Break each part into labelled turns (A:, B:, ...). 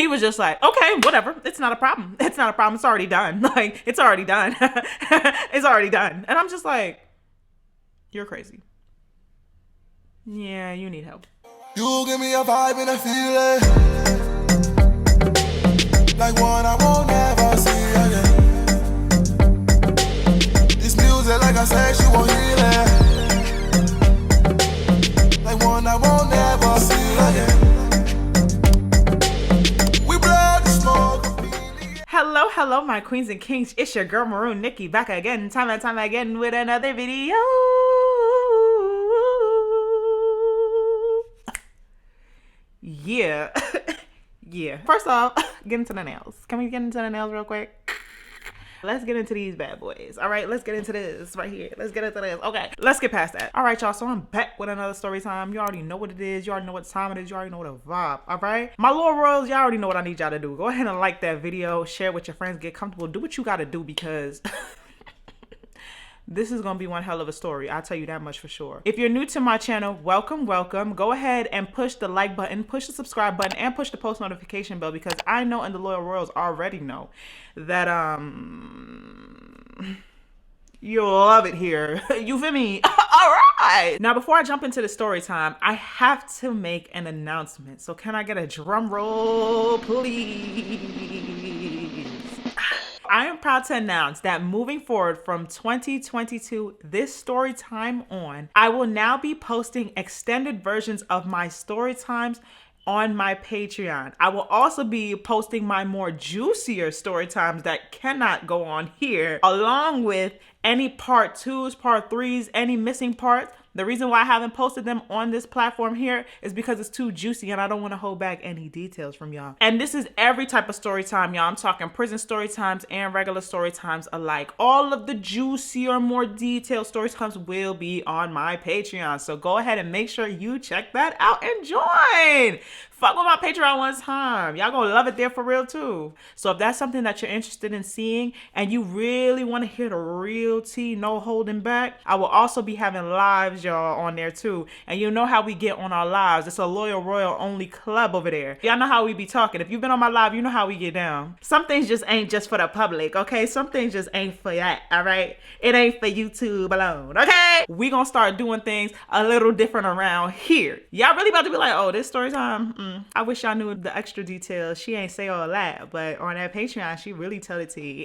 A: he was just like, okay, whatever. It's not a problem. It's not a problem. It's already done. Like, it's already done. It's already done. And I'm just like, you're crazy. Yeah, you need help.
B: You give me a vibe and a feeling like one I won't never see again. This music, like I said, she won't heal it. Like one I won't never see again. We blow the smoke.
A: Hello, my queens and kings. It's your girl Maroon Nikki back again, time and time again with another video. Yeah. Yeah. First off, get into the nails. Can we get into the nails real quick? Let's get into these bad boys. All right, let's get into this right here. Let's get into this. Okay, let's get past that. All right, y'all, so I'm back with another story time. You already know what it is. You already know what time it is. You already know what a vibe, all right? My little royals, y'all already know what I need y'all to do. Go ahead and like that video. Share it with your friends. Get comfortable. Do what you got to do because... this is going to be one hell of a story. I'll tell you that much for sure. If you're new to my channel, welcome. Go ahead and push the like button, push the subscribe button, and push the post notification bell because I know and the loyal royals already know that, you'll love it here. You feel me? All right. Now, before I jump into the story time, I have to make an announcement. So can I get a drum roll, please? I am proud to announce that moving forward from 2022, this story time on, I will now be posting extended versions of my story times on my Patreon. I will also be posting my more juicier story times that cannot go on here, along with any part 2s, part 3s, any missing parts. The reason why I haven't posted them on this platform here is because it's too juicy and I don't want to hold back any details from y'all. And this is every type of story time, y'all. I'm talking prison story times and regular story times alike. All of the juicier, more detailed story times will be on my Patreon. So go ahead and make sure you check that out and join. Fuck with my Patreon one time. Y'all gonna love it there for real too. So if that's something that you're interested in seeing and you really want to hear the real tea, no holding back, I will also be having lives, y'all, on there too. And you know how we get on our lives. It's a loyal royal only club over there. Y'all know how we be talking. If you've been on my live, you know how we get down. Some things just ain't just for the public, okay? Some things just ain't for that, all right? It ain't for YouTube alone, okay? We gonna start doing things a little different around here. Y'all really about to be like, oh, this story time? I wish y'all knew the extra details. She ain't say all that, but on that Patreon, she really tell it to you.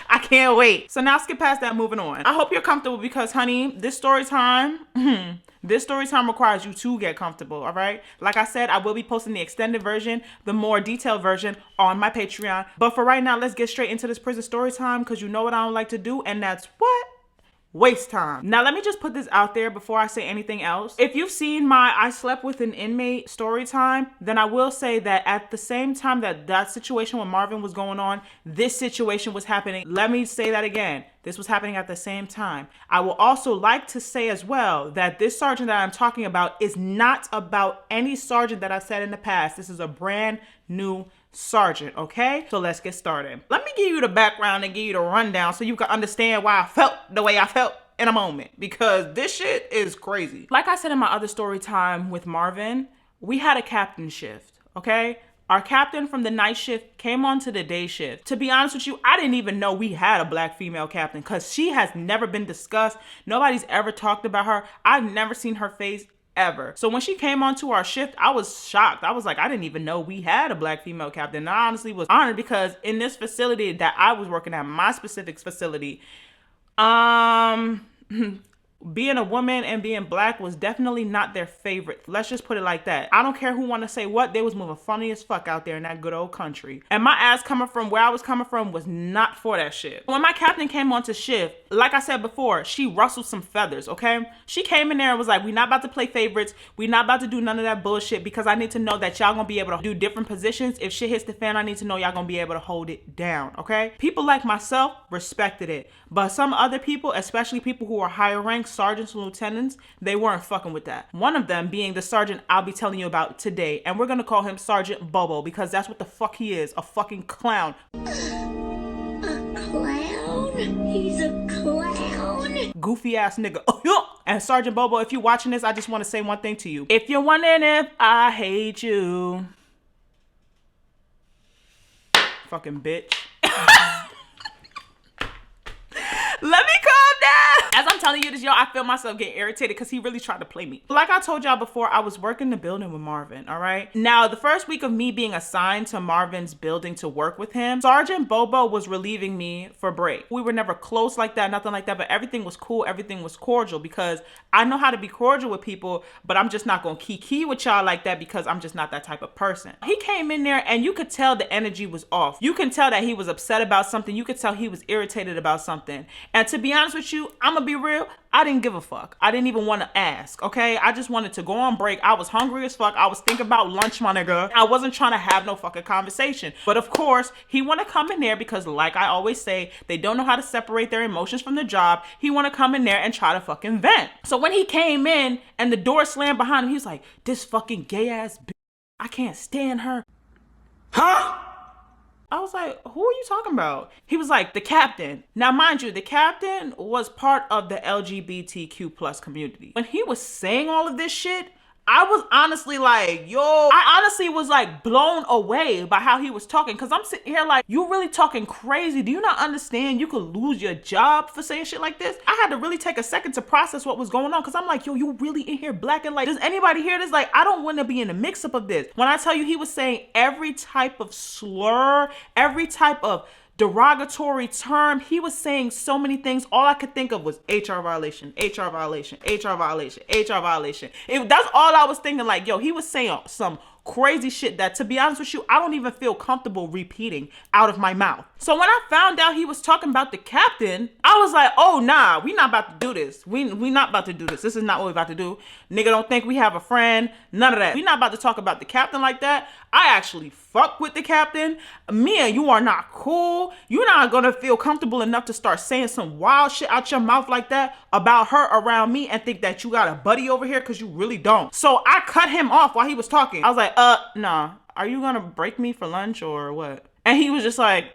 A: I can't wait. So now skip past that, moving on. I hope you're comfortable because, honey, this story time requires you to get comfortable, all right? Like I said, I will be posting the extended version, the more detailed version on my Patreon. But for right now, let's get straight into this prison story time because you know what I don't like to do, and that's what? Waste time. Now, let me just put this out there before I say anything else. If you've seen my I slept with an inmate story time, then I will say that at the same time that situation with Marvin was going on, this situation was happening. Let me say that again. This was happening at the same time. I will also like to say as well that this sergeant that I'm talking about is not about any sergeant that I've said in the past. This is a brand new sergeant, okay? So let's get started. Let me give you the background and give you the rundown so you can understand why I felt the way I felt in a moment, because this shit is crazy. Like I said in my other story time with Marvin, we had a captain shift, okay? Our captain from the night shift came on to the day shift. To be honest with you, I didn't even know we had a black female captain because she has never been discussed. Nobody's ever talked about her. I've never seen her face ever. So when she came onto our shift, I was shocked. I was like, I didn't even know we had a black female captain. And I honestly was honored because in this facility that I was working at, my specific facility, being a woman and being black was definitely not their favorite. Let's just put it like that. I don't care who want to say what, they was moving funny as fuck out there in that good old country. And my ass coming from where I was coming from was not for that shit. When my captain came onto shift, like I said before, she rustled some feathers, okay? She came in there and was like, we not about to play favorites. We not about to do none of that bullshit because I need to know that y'all gonna be able to do different positions. If shit hits the fan, I need to know y'all gonna be able to hold it down, okay? People like myself respected it. But some other people, especially people who are higher ranked, sergeants and lieutenants, they weren't fucking with that. One of them being the sergeant I'll be telling you about today. And we're gonna call him Sergeant Bobo because that's what the fuck he is, a fucking clown.
C: A clown? He's a clown?
A: Goofy ass nigga. And Sergeant Bobo, if you're watching this, I just want to say one thing to you. If you're wondering if I hate you, fucking bitch. Let me calm down. As I'm telling you this, yo, I feel myself getting irritated because he really tried to play me. Like I told y'all before, I was working the building with Marvin, all right? Now, the first week of me being assigned to Marvin's building to work with him, Sergeant Bobo was relieving me for break. We were never close like that, nothing like that, but everything was cool, everything was cordial because I know how to be cordial with people, but I'm just not gonna kiki with y'all like that because I'm just not that type of person. He came in there and you could tell the energy was off. You can tell that he was upset about something. You could tell he was irritated about something. And to be honest with you, I'm gonna be real, I didn't give a fuck. I didn't even want to ask, okay? I just wanted to go on break. I was hungry as fuck. I was thinking about lunch, my nigga. I wasn't trying to have no fucking conversation. But of course, he want to come in there because like I always say, they don't know how to separate their emotions from the job. He want to come in there and try to fucking vent. So when he came in and the door slammed behind him, he was like, this fucking gay ass bitch, I can't stand her.
B: Huh?
A: I was like, who are you talking about? He was like, the captain. Now, mind you, the captain was part of the LGBTQ plus community. When he was saying all of this shit, I was honestly like, yo, I honestly was like blown away by how he was talking. Cause I'm sitting here like, you really talking crazy. Do you not understand you could lose your job for saying shit like this? I had to really take a second to process what was going on. Cause I'm like, yo, you really in here black and like, does anybody hear this? Like, I don't want to be in the mix up of this. When I tell you he was saying every type of slur, every type of derogatory term, he was saying so many things. All I could think of was HR violation, HR violation, HR violation, HR violation. That's all I was thinking. Like, yo, he was saying some crazy shit that, to be honest with you, I don't even feel comfortable repeating out of my mouth. So when I found out he was talking about the captain, I was like, oh nah, we not about to do this. We not about to do this. This is not what we about to do. Nigga don't think we have a friend. None of that. We not about to talk about the captain like that. I actually fuck with the captain. Me and you are not cool. You're not gonna feel comfortable enough to start saying some wild shit out your mouth like that about her around me and think that you got a buddy over here, because you really don't. So I cut him off while he was talking. I was like, nah, are you gonna break me for lunch or what? And he was just like,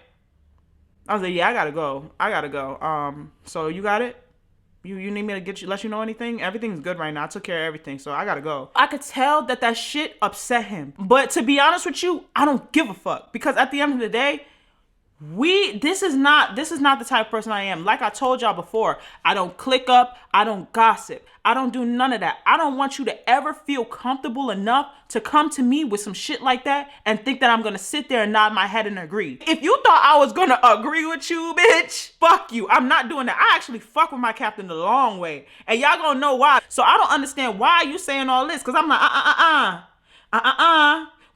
A: I was like, yeah, I gotta go. So you got it? You need me to let you know anything? Everything's good right now. I took care of everything, so I gotta go. I could tell that shit upset him. But to be honest with you, I don't give a fuck. Because at the end of the day, this is not the type of person I am. Like I told y'all before, I don't click up, I don't gossip, I don't do none of that. I don't want you to ever feel comfortable enough to come to me with some shit like that and think that I'm gonna sit there and nod my head and agree. If you thought I was gonna agree with you, bitch, fuck you. I'm not doing that. I actually fuck with my captain the long way, and y'all gonna know why. So I don't understand why you saying all this, because I'm like,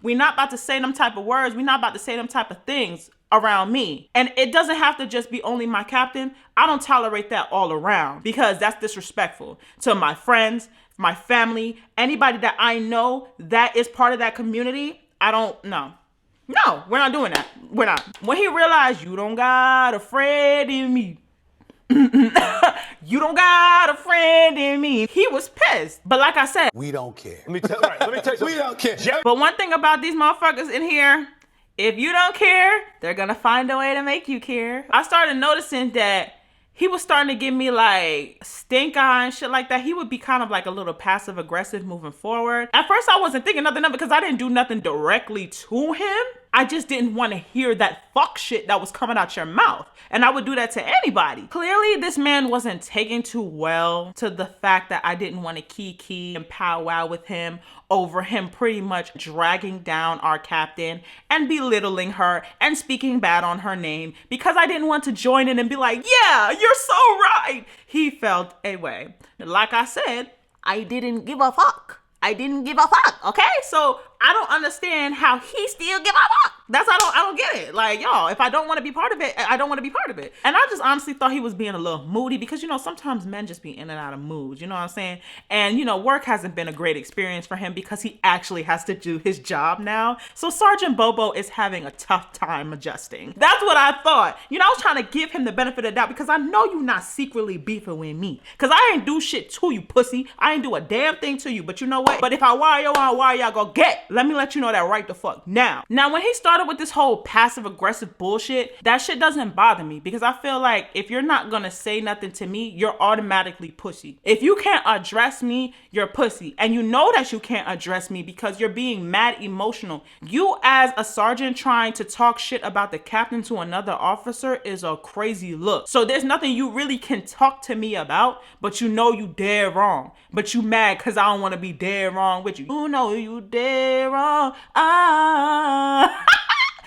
A: we not about to say them type of words. We not about to say them type of things around me. And it doesn't have to just be only my captain. I don't tolerate that all around, because that's disrespectful to my friends, my family, anybody that I know that is part of that community. No, we're not doing that. We're not. When he realized you don't got a friend in me, you don't got a friend in me, he was pissed. But like I said,
B: We don't care.
D: Let me tell you
B: We don't care.
A: but one thing about these motherfuckers in here, if you don't care, they're gonna find a way to make you care. I started noticing that he was starting to give me like stink eye and shit like that. He would be kind of like a little passive aggressive moving forward. At first I wasn't thinking nothing of it because I didn't do nothing directly to him. I just didn't want to hear that fuck shit that was coming out your mouth. And I would do that to anybody. Clearly, this man wasn't taking too well to the fact that I didn't want to kiki and powwow with him over him pretty much dragging down our captain and belittling her and speaking bad on her name, because I didn't want to join in and be like, yeah, you're so right. He felt a way. Like I said, I didn't give a fuck. Okay? So I don't understand how he still give a fuck. I don't get it. Like, y'all, if I don't want to be part of it, I don't want to be part of it. And I just honestly thought he was being a little moody, because, sometimes men just be in and out of moods, you know what I'm saying? And, work hasn't been a great experience for him because he actually has to do his job now. So Sergeant Bobo is having a tough time adjusting. That's what I thought. I was trying to give him the benefit of the doubt, because I know you not secretly beefing with me. Because I ain't do shit to you, pussy. I ain't do a damn thing to you. But you know what? But if I wire y'all, go get. Let me let you know that right the fuck now. Now, when he started started with this whole passive aggressive bullshit, that shit doesn't bother me because I feel like if you're not gonna say nothing to me, you're automatically pussy. If you can't address me, you're pussy. And you know that you can't address me because you're being mad emotional. You as a sergeant trying to talk shit about the captain to another officer is a crazy look. So there's nothing you really can talk to me about, but you know you dead wrong. But you mad because I don't want to be dead wrong with you. You know you dead wrong.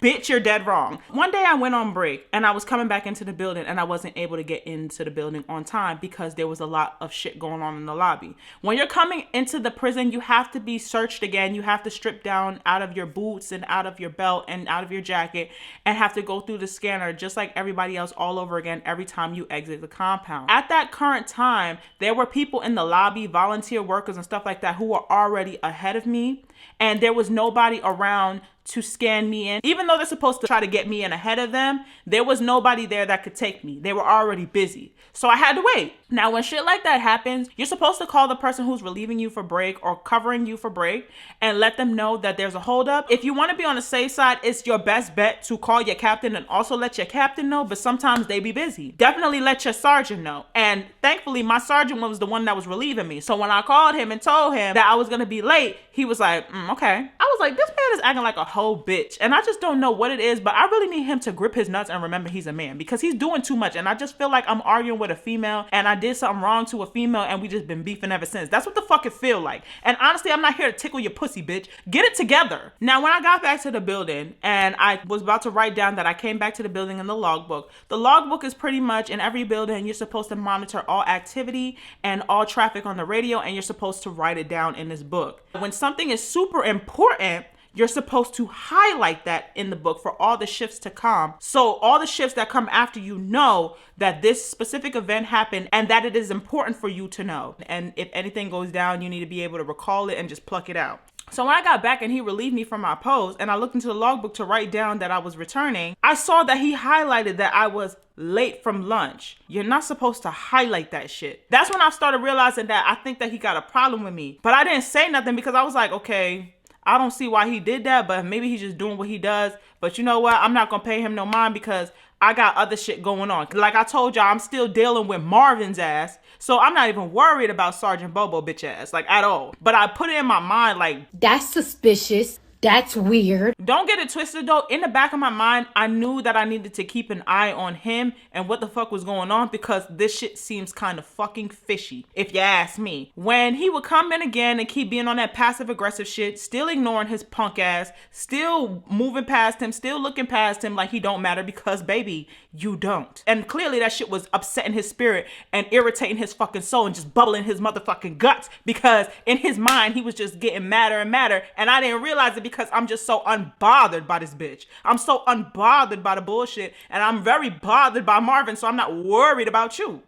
A: Bitch, you're dead wrong. One day I went on break and I was coming back into the building and I wasn't able to get into the building on time because there was a lot of shit going on in the lobby. When you're coming into the prison, you have to be searched again. You have to strip down out of your boots and out of your belt and out of your jacket and have to go through the scanner just like everybody else all over again every time you exit the compound. At that current time, there were people in the lobby, volunteer workers and stuff like that who were already ahead of me, and there was nobody around to scan me in. Even though they're supposed to try to get me in ahead of them, there was nobody there that could take me. They were already busy. So I had to wait. Now, when shit like that happens, you're supposed to call the person who's relieving you for break or covering you for break and let them know that there's a holdup. If you want to be on the safe side, it's your best bet to call your captain and also let your captain know, but sometimes they be busy. Definitely let your sergeant know. And thankfully, my sergeant was the one that was relieving me. So when I called him and told him that I was going to be late, he was like, okay. I was like, this man is acting like a whole bitch. And I just don't know what it is, but I really need him to grip his nuts and remember he's a man because he's doing too much. And I just feel like I'm arguing with a female and I did something wrong to a female and we just been beefing ever since. That's what the fuck it feel like. And honestly, I'm not here to tickle your pussy, bitch. Get it together. Now, when I got back to the building and I was about to write down that I came back to the building in the logbook. The logbook is pretty much in every building. You're supposed to monitor all activity and all traffic on the radio, and you're supposed to write it down in this book. When something is super important, you're supposed to highlight that in the book for all the shifts to come. So all the shifts that come after you know that this specific event happened and that it is important for you to know. And if anything goes down, you need to be able to recall it and just pluck it out. So when I got back and he relieved me from my post and I looked into the logbook to write down that I was returning, I saw that he highlighted that I was late from lunch. You're not supposed to highlight that shit. That's when I started realizing that I think that he got a problem with me. But I didn't say nothing because I was like, okay, I don't see why he did that, but maybe he's just doing what he does. But you know what? I'm not going to pay him no mind because I got other shit going on. Like I told y'all, I'm still dealing with Marvin's ass. So I'm not even worried about Sergeant Bobo bitch ass, like at all. But I put it in my mind like,
D: that's suspicious. That's weird.
A: Don't get it twisted though. In the back of my mind, I knew that I needed to keep an eye on him and what the fuck was going on because this shit seems kind of fucking fishy, if you ask me. When he would come in again and keep being on that passive aggressive shit, still ignoring his punk ass, still moving past him, still looking past him like he don't matter because baby, you don't. And clearly that shit was upsetting his spirit and irritating his fucking soul and just bubbling his motherfucking guts because in his mind, he was just getting madder and madder. And I didn't realize it because I'm just so unbothered by this bitch. I'm so unbothered by the bullshit and I'm very bothered by Marvin, so I'm not worried about you.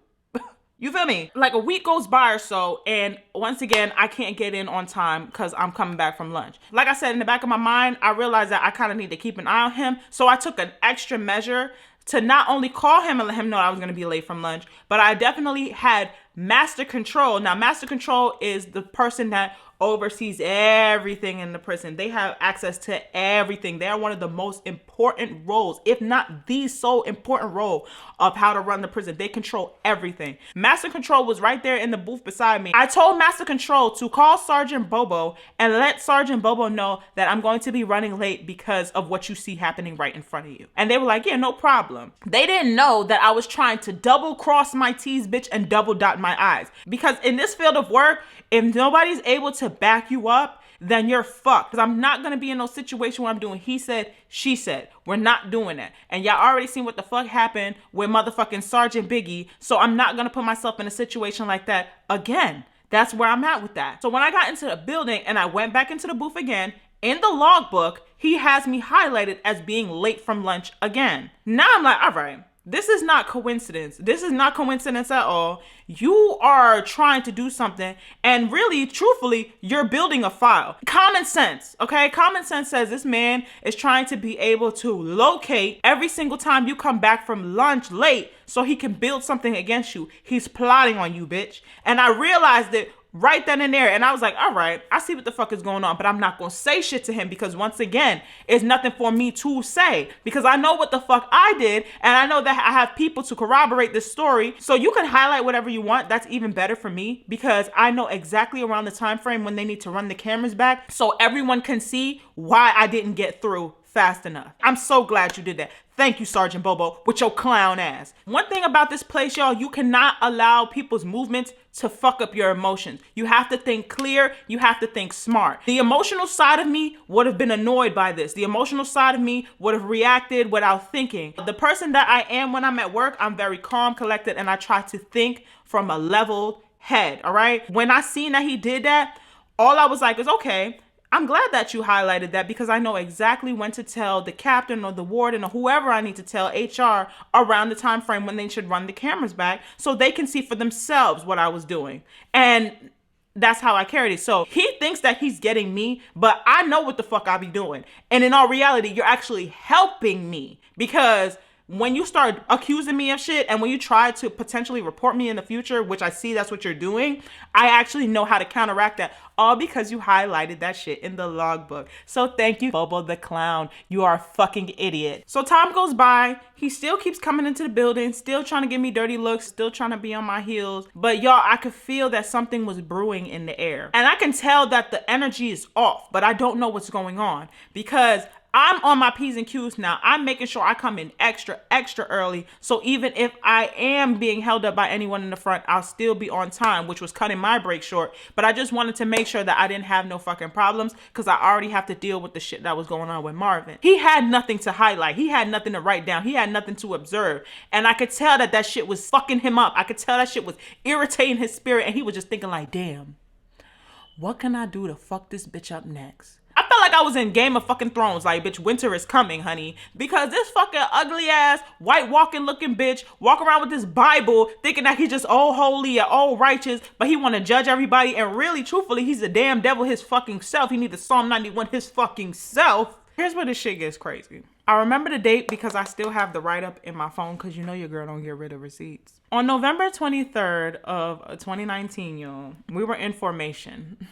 A: You feel me? Like a week goes by or so, and once again, I can't get in on time because I'm coming back from lunch. Like I said, in the back of my mind, I realized that I kind of need to keep an eye on him, so I took an extra measure to not only call him and let him know I was going to be late from lunch, but I definitely had master control. Now, master control is the person that oversees everything in the prison. They have access to everything. They are one of the most important roles, if not the sole important role of how to run the prison. They control everything. Master Control was right there in the booth beside me. I told Master Control to call Sergeant Bobo and let Sergeant Bobo know that I'm going to be running late because of what you see happening right in front of you. And they were like, yeah, no problem. They didn't know that I was trying to double cross my T's, bitch, and double dot my I's. Because in this field of work, if nobody's able to back you up, then you're fucked. Because I'm not going to be in no situation where I'm doing he said, she said. We're not doing that. And y'all already seen what the fuck happened with motherfucking Sergeant Biggie. So I'm not going to put myself in a situation like that again. That's where I'm at with that. So when I got into the building and I went back into the booth again, in the logbook, he has me highlighted as being late from lunch again. Now I'm like, all right. This is not coincidence. This is not coincidence at all. You are trying to do something and really, truthfully, you're building a file. Common sense, okay? Common sense says this man is trying to be able to locate every single time you come back from lunch late so he can build something against you. He's plotting on you, bitch. And I realized it right then and there. And I was like, all right, I see what the fuck is going on, but I'm not going to say shit to him because once again, it's nothing for me to say because I know what the fuck I did. And I know that I have people to corroborate this story. So you can highlight whatever you want. That's even better for me because I know exactly around the time frame when they need to run the cameras back so everyone can see why I didn't get through fast enough. I'm so glad you did that. Thank you, Sergeant Bobo, with your clown ass. One thing about this place, y'all, you cannot allow people's movements to fuck up your emotions. You have to think clear. You have to think smart. The emotional side of me would have been annoyed by this. The emotional side of me would have reacted without thinking. The person that I am when I'm at work, I'm very calm, collected, and I try to think from a leveled head, all right? When I seen that he did that, all I was like is, okay, I'm glad that you highlighted that because I know exactly when to tell the captain or the warden or whoever I need to tell HR around the time frame when they should run the cameras back so they can see for themselves what I was doing. And that's how I carried it. So he thinks that he's getting me, but I know what the fuck I be doing. And in all reality, you're actually helping me because when you start accusing me of shit and when you try to potentially report me in the future, which I see that's what you're doing, I actually know how to counteract that, all because you highlighted that shit in the logbook. So thank you, Bobo the clown. You are a fucking idiot. So time goes by. He still keeps coming into the building, still trying to give me dirty looks, still trying to be on my heels. But y'all, I could feel that something was brewing in the air. And I can tell that the energy is off, but I don't know what's going on because I'm on my P's and Q's now. I'm making sure I come in extra early. So even if I am being held up by anyone in the front, I'll still be on time, which was cutting my break short. But I just wanted to make sure that I didn't have no fucking problems because I already have to deal with the shit that was going on with Marvin. He had nothing to highlight. He had nothing to write down. He had nothing to observe. And I could tell that shit was fucking him up. I could tell that shit was irritating his spirit. And he was just thinking like, damn, what can I do to fuck this bitch up next? I felt like I was in Game of fucking Thrones, like, bitch, winter is coming, honey. Because this fucking ugly ass, white walking looking bitch walk around with this Bible thinking that he's just all holy and all righteous, but he want to judge everybody. And really, truthfully, he's a damn devil his fucking self. He needs to Psalm 91 his fucking self. Here's where this shit gets crazy. I remember the date because I still have the write-up in my phone because you know your girl don't get rid of receipts. On November 23rd of 2019, y'all, we were in formation.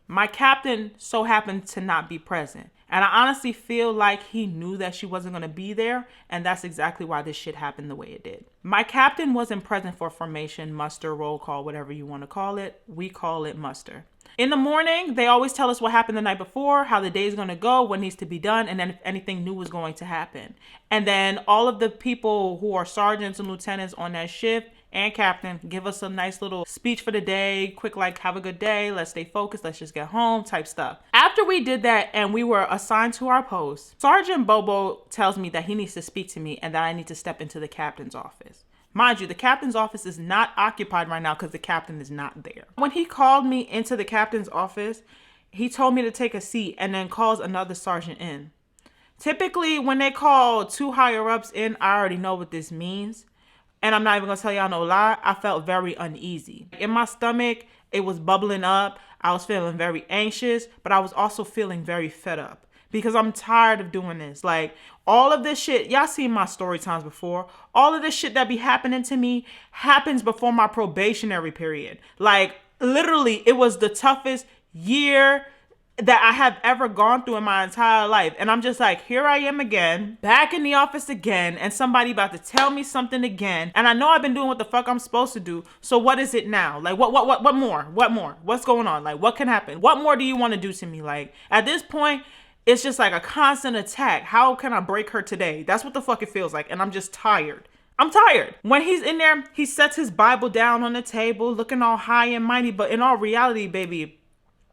A: My captain so happened to not be present. And I honestly feel like he knew that she wasn't going to be there. And that's exactly why this shit happened the way it did. My captain wasn't present for formation, muster, roll call, whatever you want to call it. We call it muster. In the morning, they always tell us what happened the night before, how the day is going to go, what needs to be done, and then if anything new is going to happen. And then all of the people who are sergeants and lieutenants on that shift and captain give us a nice little speech for the day, quick like, have a good day, let's stay focused, let's just get home type stuff. After we did that and we were assigned to our post, Sergeant Bobo tells me that he needs to speak to me and that I need to step into the captain's office. Mind you, the captain's office is not occupied right now because the captain is not there. When he called me into the captain's office, he told me to take a seat and then calls another sergeant in. Typically, when they call two higher ups in, I already know what this means. And I'm not even gonna tell y'all no lie, I felt very uneasy. In my stomach, it was bubbling up. I was feeling very anxious, but I was also feeling very fed up because I'm tired of doing this. Like, all of this shit, y'all seen my story times before. All of this shit that be happening to me happens before my probationary period. Like, literally, it was the toughest year that I have ever gone through in my entire life. And I'm just like, here I am again, back in the office again, and somebody about to tell me something again. And I know I've been doing what the fuck I'm supposed to do. So what is it now? Like, what more? What more? What's going on? Like, what can happen? What more do you want to do to me? Like, at this point, it's just like a constant attack. How can I break her today? That's what the fuck it feels like. And I'm just tired. I'm tired. When he's in there, he sets his Bible down on the table, looking all high and mighty. But in all reality, baby,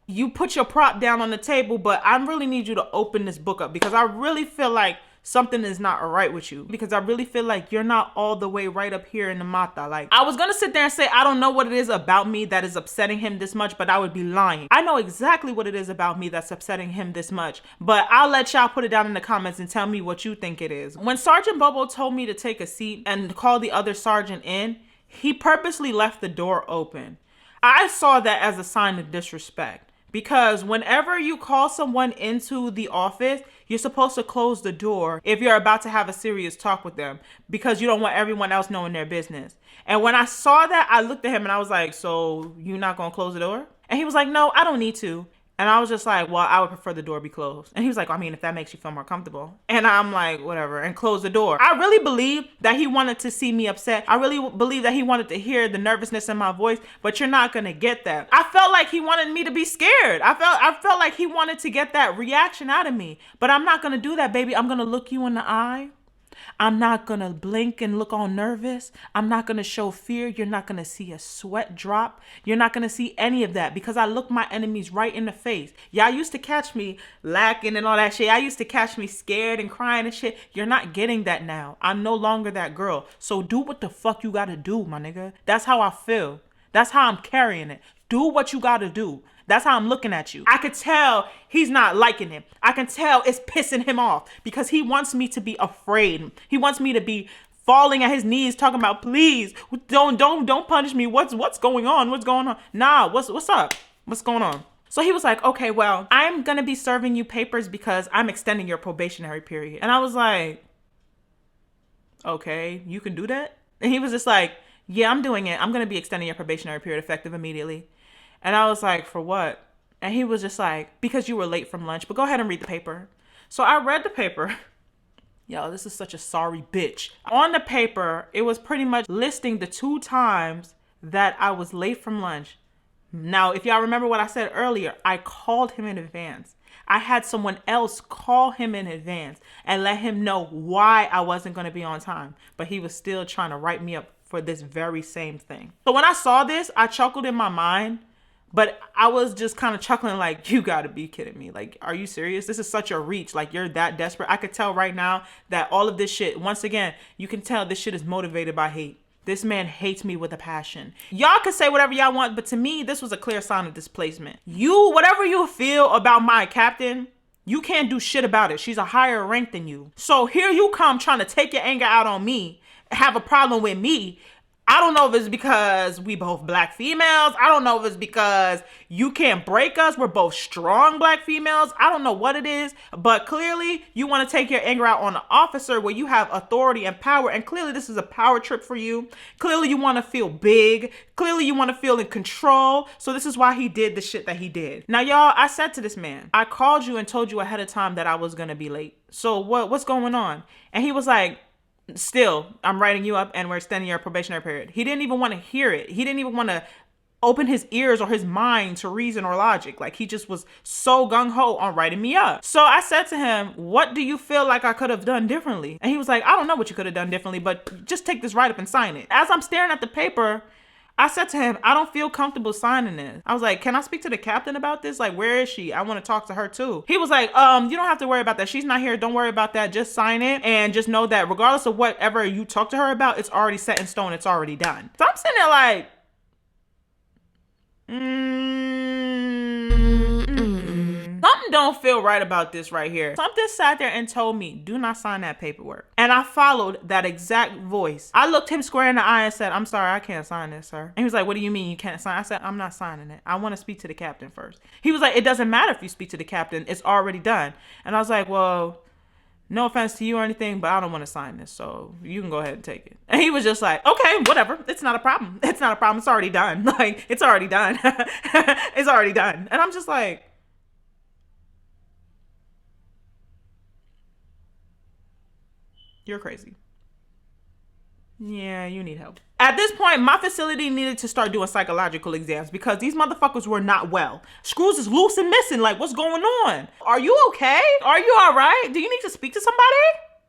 A: you put your prop down on the table, but I really need you to open this book up because I really feel like something is not right with you, because I really feel like you're not all the way right up here in the mata. Like, I was gonna sit there and say, I don't know what it is about me that is upsetting him this much, but I would be lying. I know exactly what it is about me that's upsetting him this much, but I'll let y'all put it down in the comments and tell me what you think it is. When Sergeant Bobo told me to take a seat and call the other sergeant in, he purposely left the door open. I saw that as a sign of disrespect, Because whenever you call someone into the office, you're supposed to close the door if you're about to have a serious talk with them, because you don't want everyone else knowing their business. And when I saw that, I looked at him and I was like, so you're not going to close the door? And he was like, no, I don't need to. And I was just like, well, I would prefer the door be closed. And he was like, I mean, if that makes you feel more comfortable. And I'm like, whatever, and close the door. I really believe that he wanted to see me upset. I really believe that he wanted to hear the nervousness in my voice, but you're not going to get that. I felt like he wanted me to be scared. I felt like he wanted to get that reaction out of me, but I'm not going to do that, baby. I'm going to look you in the eye. I'm not going to blink and look all nervous. I'm not going to show fear. You're not going to see a sweat drop. You're not going to see any of that because I look my enemies right in the face. Y'all used to catch me lacking and all that shit. Y'all used to catch me scared and crying and shit. You're not getting that now. I'm no longer that girl. So do what the fuck you got to do, my nigga. That's how I feel. That's how I'm carrying it. Do what you got to do. That's how I'm looking at you. I could tell he's not liking him. I can tell it's pissing him off because he wants me to be afraid. He wants me to be falling at his knees talking about, please, don't punish me. What's going on? What's going on? Nah, what's up? What's going on? So he was like, okay, well, I'm going to be serving you papers because I'm extending your probationary period. And I was like, okay, you can do that? And he was just like, yeah, I'm doing it. I'm going to be extending your probationary period effective immediately. And I was like, for what? And he was just like, because you were late from lunch, but go ahead and read the paper. So I read the paper. Yo, this is such a sorry bitch. On the paper, it was pretty much listing the 2 times that I was late from lunch. Now, if y'all remember what I said earlier, I called him in advance. I had someone else call him in advance and let him know why I wasn't going to be on time. But he was still trying to write me up for this very same thing. So when I saw this, I chuckled in my mind. But I was just kind of chuckling like, you gotta be kidding me. Like, are you serious? This is such a reach. Like, you're that desperate. I could tell right now that all of this shit, once again, you can tell this shit is motivated by hate. This man hates me with a passion. Y'all can say whatever y'all want, but to me, this was a clear sign of displacement. Whatever you feel about my captain, you can't do shit about it. She's a higher rank than you. So here you come trying to take your anger out on me, have a problem with me. I don't know if it's because we both black females. I don't know if it's because you can't break us. We're both strong black females. I don't know what it is, but clearly you want to take your anger out on an officer where you have authority and power. And clearly this is a power trip for you. Clearly you want to feel big. Clearly you want to feel in control. So this is why he did the shit that he did. Now, y'all, I said to this man, I called you and told you ahead of time that I was going to be late. So what's going on? And he was like, still, I'm writing you up and we're extending your probationary period. He didn't even want to hear it. He didn't even want to open his ears or his mind to reason or logic. Like, he just was so gung-ho on writing me up. So I said to him, what do you feel like I could have done differently? And he was like, I don't know what you could have done differently, but just take this write-up and sign it. As I'm staring at the paper, I said to him, I don't feel comfortable signing this. I was like, can I speak to the captain about this? Like, where is she? I want to talk to her too. He was like, you don't have to worry about that. She's not here. Don't worry about that. Just sign it. And just know that regardless of whatever you talk to her about, it's already set in stone. It's already done. So I'm sitting there like, something don't feel right about this right here. Something sat there and told me, do not sign that paperwork. And I followed that exact voice. I looked him square in the eye and said, I'm sorry, I can't sign this, sir. And he was like, what do you mean you can't sign? I said, I'm not signing it. I want to speak to the captain first. He was like, it doesn't matter if you speak to the captain. It's already done. And I was like, well, no offense to you or anything, but I don't want to sign this. So you can go ahead and take it. And he was just like, okay, whatever. It's not a problem. It's not a problem. It's already done. Like, it's already done. It's already done. And I'm just like, you're crazy. Yeah, you need help. At this point, my facility needed to start doing psychological exams because these motherfuckers were not well. Screws is loose and missing. Like, what's going on? Are you okay? Are you all right? Do you need to speak to somebody?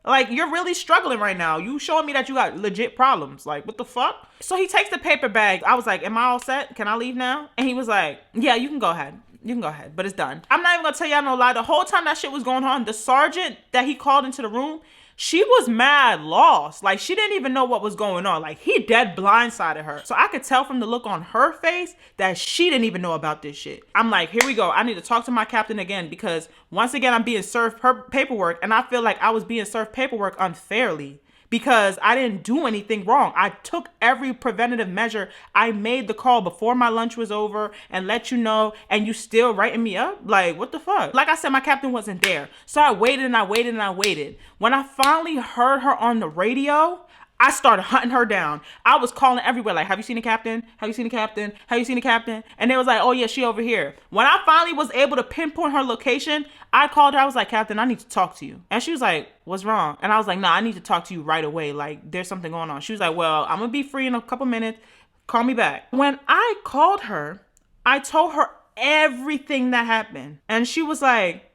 A: Like, you're really struggling right now. You showing me that you got legit problems. Like, what the fuck? So he takes the paper bag. I was like, am I all set? Can I leave now? And he was like, yeah, you can go ahead. You can go ahead, but it's done. I'm not even gonna tell y'all no lie. The whole time that shit was going on, the sergeant that he called into the room, she was mad lost. Like, she didn't even know what was going on. Like, he dead blindsided her. So I could tell from the look on her face that she didn't even know about this shit. I'm like, here we go. I need to talk to my captain again because once again, I'm being served paperwork and I feel like I was being served paperwork unfairly because I didn't do anything wrong. I took every preventative measure. I made the call before my lunch was over and let you know, and you still writing me up? Like, what the fuck? Like I said, my captain wasn't there. So I waited and I waited and I waited. When I finally heard her on the radio, I started hunting her down. I was calling everywhere like, have you seen the captain? Have you seen the captain? Have you seen the captain? And they was like, oh yeah, she over here. When I finally was able to pinpoint her location, I called her. I was like, Captain, I need to talk to you. And she was like, what's wrong? And I was like, nah, I need to talk to you right away. Like, there's something going on. She was like, well, I'm gonna be free in a couple minutes. Call me back. When I called her, I told her everything that happened. And she was like,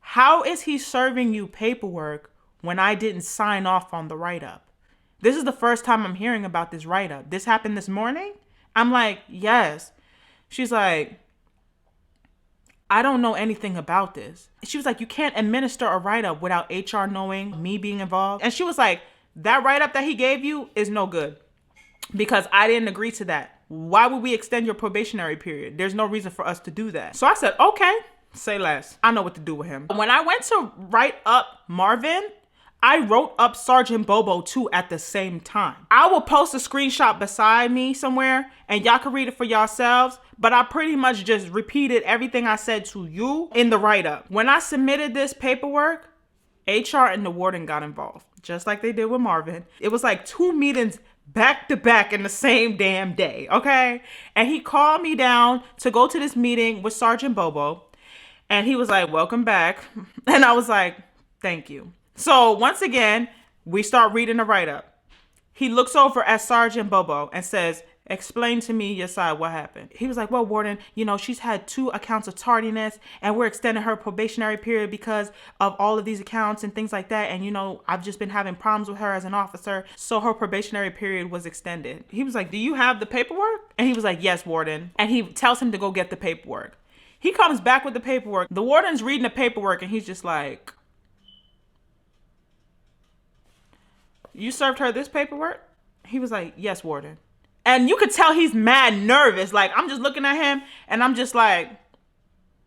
A: how is he serving you paperwork when I didn't sign off on the write-up? This is the first time I'm hearing about this write-up. This happened this morning? I'm like, yes. She's like, I don't know anything about this. She was like, you can't administer a write-up without HR knowing, me being involved. And she was like, that write-up that he gave you is no good because I didn't agree to that. Why would we extend your probationary period? There's no reason for us to do that. So I said, okay, say less. I know what to do with him. When I went to write up Marvin, I wrote up Sergeant Bobo too at the same time. I will post a screenshot beside me somewhere and y'all can read it for yourselves, but I pretty much just repeated everything I said to you in the write-up. When I submitted this paperwork, HR and the warden got involved, just like they did with Marvin. It was like 2 meetings back to back in the same damn day, okay? And he called me down to go to this meeting with Sergeant Bobo, and he was like, welcome back. And I was like, thank you. So once again, we start reading the write-up. He looks over at Sergeant Bobo and says, explain to me your side, what happened? He was like, well, Warden, she's had 2 accounts of tardiness and we're extending her probationary period because of all of these accounts and things like that. And, I've just been having problems with her as an officer. So her probationary period was extended. He was like, do you have the paperwork? And he was like, yes, Warden. And he tells him to go get the paperwork. He comes back with the paperwork. The warden's reading the paperwork and he's just like, you served her this paperwork? He was like, yes, Warden. And you could tell he's mad nervous. Like, I'm just looking at him and I'm just like,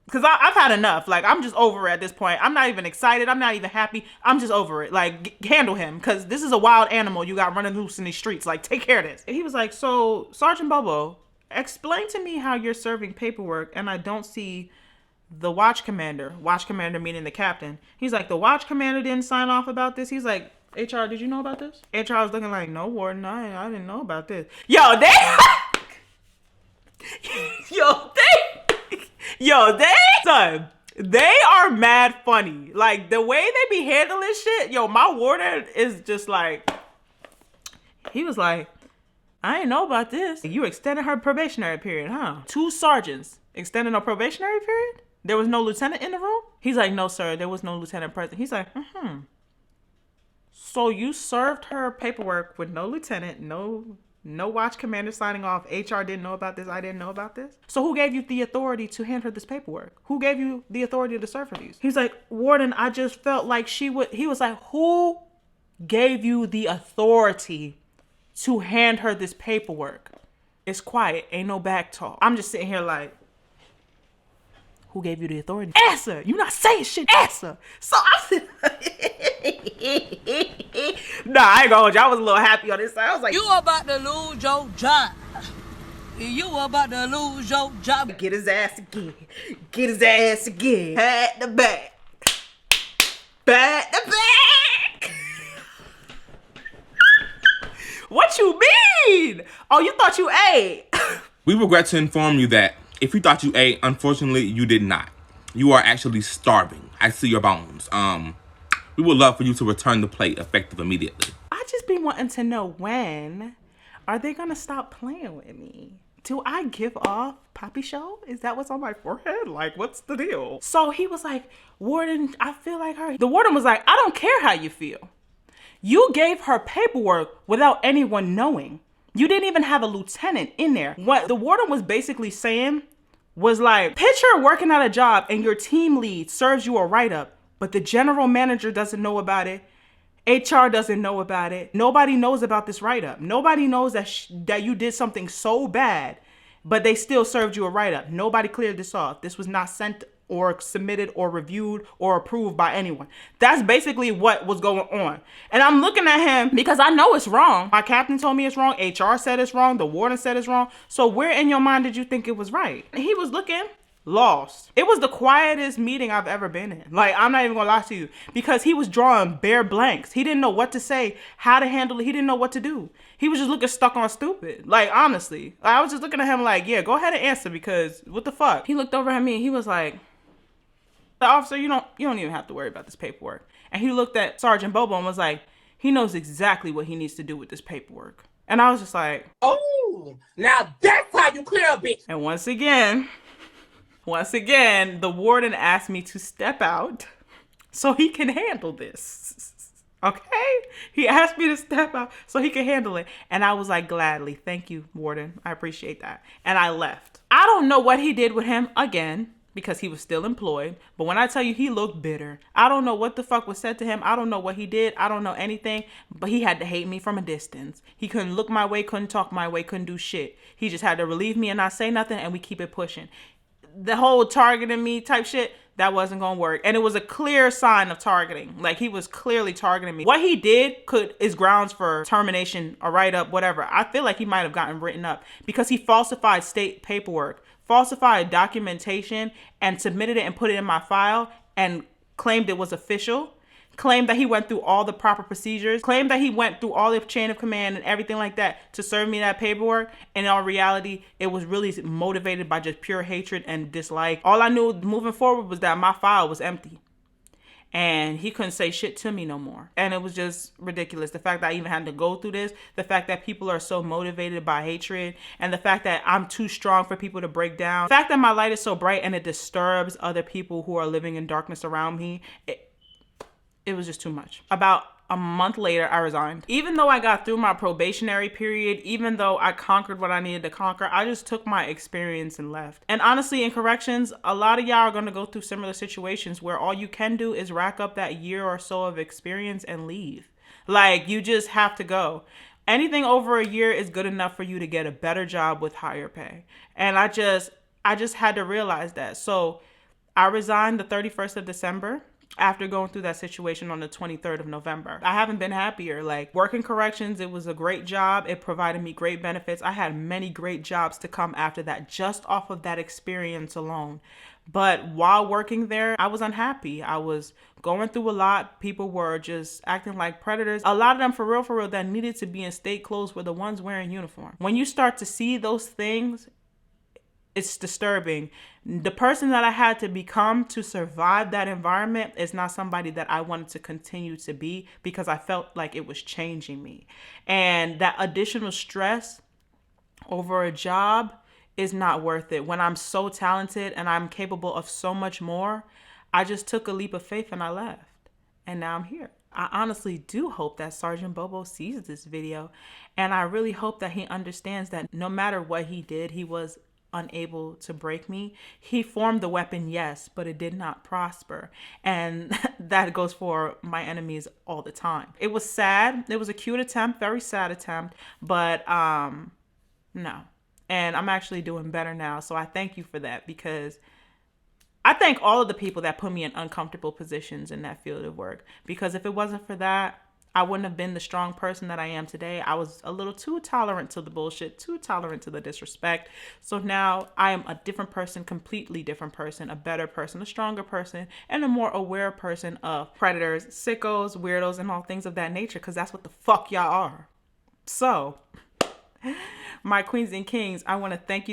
A: because I've had enough. Like, I'm just over it at this point. I'm not even excited. I'm not even happy. I'm just over it. Like, handle him, because this is a wild animal you got running loose in these streets. Like, take care of this. And he was like, so, Sergeant Bobo, explain to me how you're serving paperwork and I don't see the watch commander meaning the captain. He's like, the watch commander didn't sign off about this. He's like, HR, did you know about this? HR was looking like, no, Warden, I didn't know about this. Son, they are mad funny. Like, the way they be handling shit, my warden is just like, he was like, I didn't know about this. You extended her probationary period, huh? 2 sergeants extending a probationary period? There was no lieutenant in the room? He's like, no, sir, there was no lieutenant present. He's like, So you served her paperwork with no lieutenant, no watch commander signing off. HR didn't know about this. I didn't know about this. So who gave you the authority to hand her this paperwork? Who gave you the authority to serve her these? He's like, Warden, I just felt like she would. He was like, who gave you the authority to hand her this paperwork? It's quiet. Ain't no back talk. I'm just sitting here like, who gave you the authority? Answer. You not saying shit. Answer. So I'm sitting Nah, I ain't gonna hold you. I was a little happy on this side. I was like,
E: you about to lose your job. You about to lose your job.
A: Get his ass again. Get his ass again. Back to back. Back to back. What you mean? Oh, you thought you ate.
F: We regret to inform you that if you thought you ate, unfortunately, you did not. You are actually starving. I see your bones. We would love for you to return the plate effective immediately.
A: I just be wanting to know, when are they gonna stop playing with me? Do I give off Poppy Show? Is that what's on my forehead? Like, what's the deal? So he was like, Warden, I feel like her. The warden was like, I don't care how you feel. You gave her paperwork without anyone knowing. You didn't even have a lieutenant in there. What the warden was basically saying was like, picture working at a job and your team lead serves you a write-up, but the general manager doesn't know about it. HR doesn't know about it. Nobody knows about this write-up. Nobody knows that you did something so bad, but they still served you a write-up. Nobody cleared this off. This was not sent or submitted or reviewed or approved by anyone. That's basically what was going on. And I'm looking at him because I know it's wrong. My captain told me it's wrong. HR said it's wrong. The warden said it's wrong. So where in your mind did you think it was right? And he was looking lost. It was the quietest meeting I've ever been in. Like, I'm not even gonna lie to you, because he was drawing bare blanks. He didn't know what to say, how to handle it. He didn't know what to do. He was just looking stuck on stupid. Like, honestly, I was just looking at him like, yeah, go ahead and answer, because what the fuck? He looked over at me and he was like, the officer, you don't even have to worry about this paperwork. And he looked at Sergeant Bobo and was like, he knows exactly what he needs to do with this paperwork. And I was just like,
E: Oh, now that's how you clear a bitch.
A: and once again, the warden asked me to step out so he can handle this. Okay? He asked me to step out so he can handle it. And I was like, gladly, thank you, warden. I appreciate that. And I left. I don't know what he did with him again, because he was still employed. But when I tell you he looked bitter, I don't know what the fuck was said to him. I don't know what he did. I don't know anything. But he had to hate me from a distance. He couldn't look my way, couldn't talk my way, couldn't do shit. He just had to relieve me and not say nothing, and we keep it pushing. The whole targeting me type shit, that wasn't gonna work. And it was a clear sign of targeting. Like, he was clearly targeting me. What he did is grounds for termination or write-up, whatever. I feel like he might have gotten written up because he falsified state paperwork, falsified documentation, and submitted it and put it in my file and claimed it was official. Claimed that he went through all the proper procedures, claimed that he went through all the chain of command and everything like that to serve me that paperwork. And in all reality, it was really motivated by just pure hatred and dislike. All I knew moving forward was that my file was empty. And he couldn't say shit to me no more. And it was just ridiculous. The fact that I even had to go through this, the fact that people are so motivated by hatred, and the fact that I'm too strong for people to break down. The fact that my light is so bright and it disturbs other people who are living in darkness around me. It was just too much. About a month later, I resigned. Even though I got through my probationary period, even though I conquered what I needed to conquer, I just took my experience and left. And honestly, in corrections, a lot of y'all are gonna go through similar situations where all you can do is rack up that year or so of experience and leave. Like, you just have to go. Anything over a year is good enough for you to get a better job with higher pay. And I just had to realize that. So I resigned the 31st of December. After going through that situation on the 23rd of November. I haven't been happier. Like, working corrections, it was a great job. It provided me great benefits. I had many great jobs to come after that, just off of that experience alone. But while working there, I was unhappy. I was going through a lot. People were just acting like predators. A lot of them, for real, that needed to be in state clothes were the ones wearing uniform. When you start to see those things, it's disturbing. The person that I had to become to survive that environment is not somebody that I wanted to continue to be, because I felt like it was changing me. And that additional stress over a job is not worth it. When I'm so talented and I'm capable of so much more, I just took a leap of faith and I left. And now I'm here. I honestly do hope that Sergeant Bobo sees this video. And I really hope that he understands that no matter what he did, he was unable to break me. He formed the weapon, yes, but it did not prosper. And that goes for my enemies all the time. It was sad. It was a cute attempt, very sad attempt, but no. And I'm actually doing better now. So I thank you for that, because I thank all of the people that put me in uncomfortable positions in that field of work, because if it wasn't for that, I wouldn't have been the strong person that I am today. I was a little too tolerant to the bullshit, too tolerant to the disrespect. So now I am a different person, completely different person, a better person, a stronger person, and a more aware person of predators, sickos, weirdos, and all things of that nature, because that's what the fuck y'all are. So, my queens and kings, I want to thank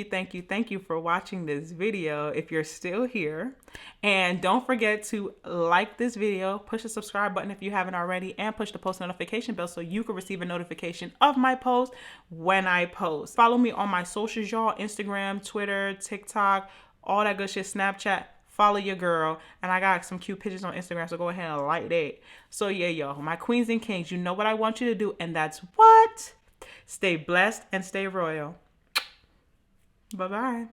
A: you for watching this video if you're still here. And don't forget to like this video, push the subscribe button if you haven't already, and push the post notification bell so you can receive a notification of my post when I post. Follow me on my socials, y'all, Instagram, Twitter, TikTok, all that good shit, Snapchat. Follow your girl. And I got some cute pictures on Instagram, so go ahead and like that. So yeah, y'all, my queens and kings, you know what I want you to do, and that's what? Stay blessed and stay royal. Bye-bye.